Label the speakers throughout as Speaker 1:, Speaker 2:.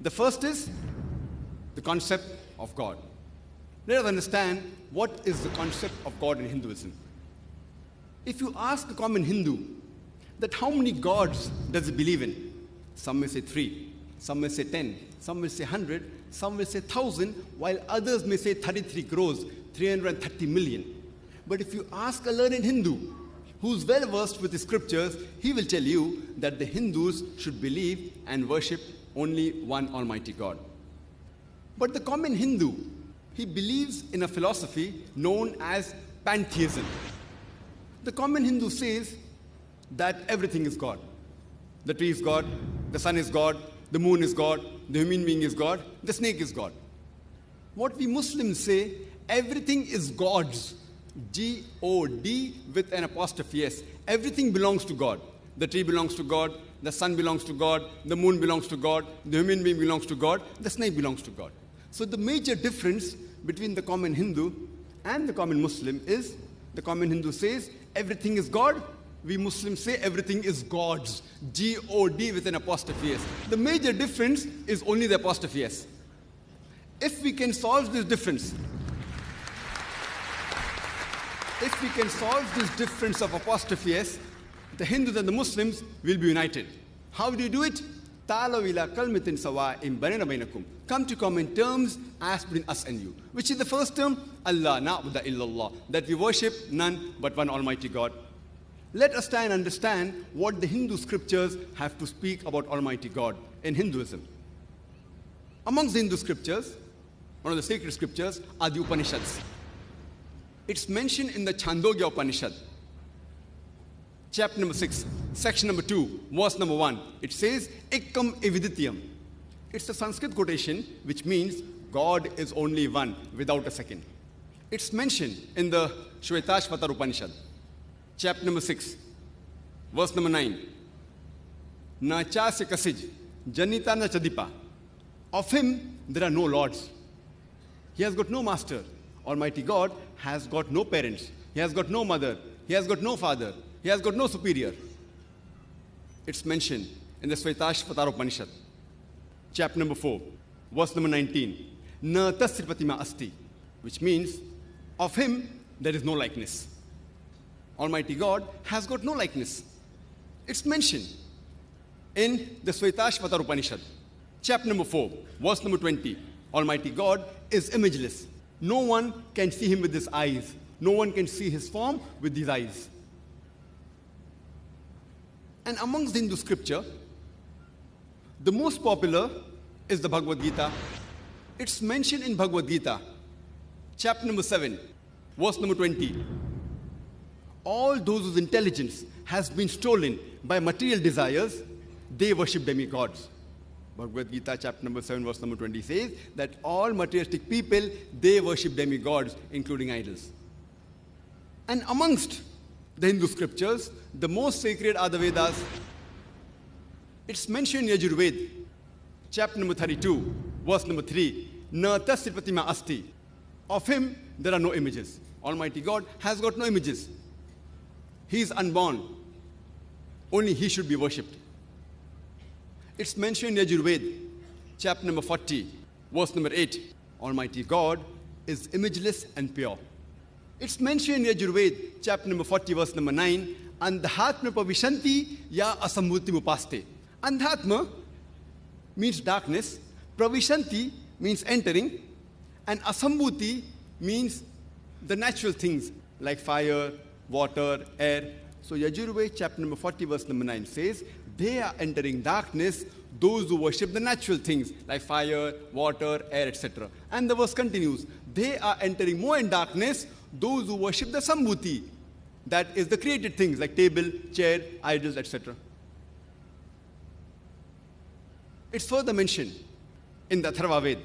Speaker 1: The first is the concept of God. Let us understand what is the concept of God in Hinduism. If you ask a common Hindu that how many gods does he believe in, some may say 3, some may say 10, some may say 100, some may say 1,000, while others may say 33 crores, 330 million. But if you ask a learned Hindu who's well versed with the scriptures, he will tell you that the Hindus should believe and worship only one Almighty God. But the common Hindu, he believes in a philosophy known as pantheism. The common Hindu says that everything is God. The tree is God, the sun is God, the moon is God, the human being is God, the snake is God. What we Muslims say, everything is God's. G-O-D with an apostrophe S. Everything belongs to God. The tree belongs to God, the sun belongs to God, the moon belongs to God, the human being belongs to God, the snake belongs to God. So the major difference between the common Hindu and the common Muslim is the common Hindu says everything is God. We Muslims say everything is God's. G-O-D with an apostrophe S. The major difference is only the apostrophe S. If we can solve this difference, of apostrophe S, the Hindus and the Muslims will be united. How do you do it? Come to common terms as between us and you. Which is the first term? Allah na'budu illallah. That we worship none but one Almighty God. Let us try and understand what the Hindu scriptures have to speak about Almighty God in Hinduism. Amongst the Hindu scriptures, one of the sacred scriptures are the Upanishads. It's mentioned in the Chandogya Upanishad, chapter number 6, section number 2, verse number 1. It says, Ekkam evidityam. It's a Sanskrit quotation which means God is only one without a second. It's mentioned in the Shvetashvatar Upanishad, chapter number 6, verse number 9. Na chasya kasij, janita na chadipa. Of him there are no lords. He has got no master. Almighty God has got no parents. He has got no mother. He has got no father. He has got no superior. It's mentioned in the Shvetashvatar Upanishad, chapter number 4, verse number 19. Na tasya pratima asti, which means of him there is no likeness. Almighty God has got no likeness. It's mentioned in the Shvetashvatar Upanishad, chapter number 4, verse number 20. Almighty God is imageless. No one can see him with his eyes. No one can see his form with these eyes. And amongst the Hindu scripture, the most popular is the Bhagavad Gita. It's mentioned in Bhagavad Gita, chapter number 7, verse number 20. All those whose intelligence has been stolen by material desires, they worship demigods. Bhagavad Gita, chapter number 7, verse number 20 says that all materialistic people, they worship demigods, including idols. And amongst the Hindu scriptures, the most sacred are the Vedas. It's mentioned in Yajurveda, chapter number 32, verse number 3. Na tasya pratima asti. Of him, there are no images. Almighty God has got no images. He is unborn. Only he should be worshipped. It's mentioned in Yajurveda, chapter number 40, verse number 8. Almighty God is imageless and pure. It's mentioned in Yajurveda, chapter number 40, verse number 9. Andhatma pravishanti ya asambhuti upaste. Andhatma means darkness. Pravishanti means entering. And asambhuti means the natural things like fire, water, air. So Yajurveda, chapter number 40, verse number 9 says, they are entering darkness, those who worship the natural things like fire, water, air, etc. And the verse continues, they are entering more in darkness, those who worship the sambhuti, that is the created things like table, chair, idols, etc. It's further mentioned in the Atharva Ved,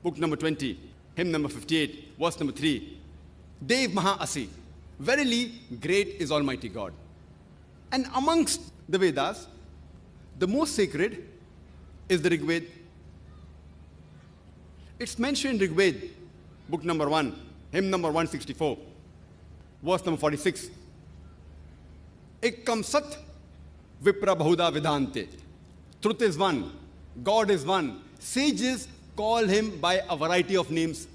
Speaker 1: book number 20, hymn number 58, verse number 3. Dev Maha Asi. Verily, great is Almighty God. And amongst the Vedas, the most sacred is the Rig Veda. It's mentioned in Rig Veda, book number 1, hymn number 164, verse number 46. Ekkam sat vipra bahuda vidante. Truth is one, God is one, Sages call him by a variety of names.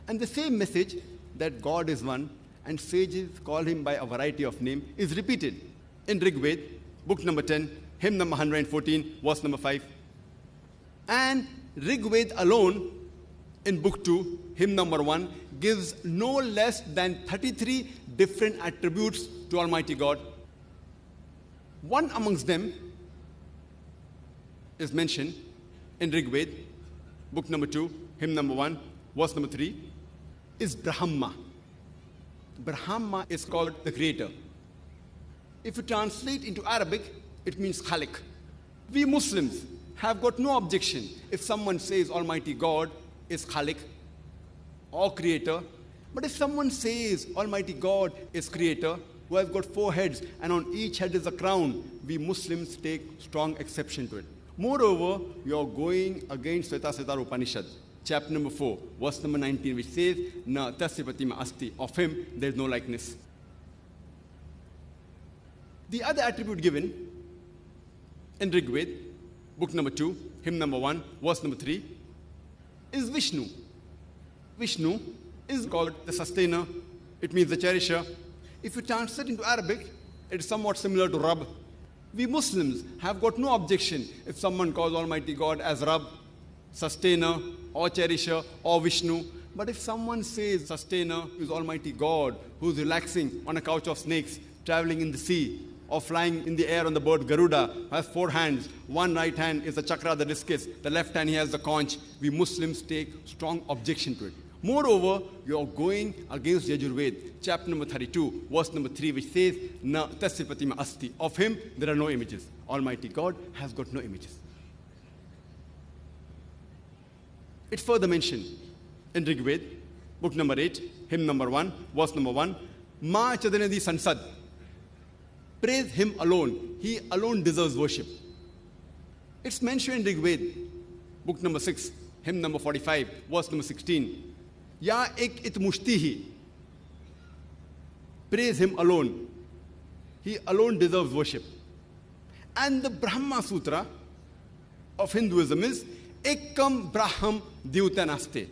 Speaker 1: And the same message that God is one and sages call him by a variety of names is repeated in Rig Veda, book number 10, hymn number 114, verse number 5. And Rig Veda alone, in book 2, hymn number 1, gives no less than 33 different attributes to Almighty God. One amongst them is mentioned in Rig Veda, book number 2, hymn number 1, verse number 3, is Brahma. Brahma is called the creator. If you translate into Arabic, it means Khalik. We Muslims have got no objection if someone says Almighty God is Khalik or creator. But if someone says Almighty God is creator, who has got 4 heads and on each head is a crown, we Muslims take strong exception to it. Moreover, you are going against Svetasvatara Upanishad, chapter number 4, verse number 19, which says, Na tasya pratima asti, of him there is no likeness. The other attribute given in Rig Veda, book number 2, hymn number 1, verse number 3, is Vishnu. Vishnu is called the sustainer. It means the cherisher. If you translate into Arabic, it is somewhat similar to Rabb. We Muslims have got no objection if someone calls Almighty God as Rabb, sustainer, or cherisher, or Vishnu. But if someone says sustainer is Almighty God, who is relaxing on a couch of snakes, traveling in the sea, or flying in the air on the bird Garuda, has 4 hands. One right hand is the chakra, the discus. The left hand he has the conch. We Muslims take strong objection to it. Moreover, you are going against Yajurved, chapter number 32, verse number 3, which says, Na tasya pratima asti. Of him there are no images. Almighty God has got no images. It's further mentioned in Rig Veda, book number 8, hymn number 1, verse number 1, Ma chadanadi sansad. Praise him alone. He alone deserves worship. It's mentioned in Rig Veda, book number 6, hymn number 45, verse number 16. Ya ek it mushtihi. Praise him alone. He alone deserves worship. And the Brahma Sutra of Hinduism is Ekam Braham Dyuta Naste.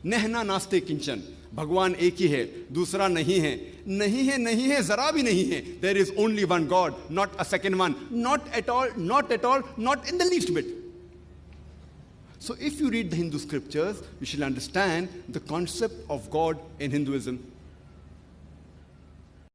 Speaker 1: Nehna Naste Kinchan. भगवान एक ही है, दूसरा नहीं है, नहीं है, नहीं है, जरा भी नहीं है. There is only one God, not a second one. Not at all, not at all, not in the least bit. So if you read the Hindu scriptures, you shall understand the concept of God in Hinduism.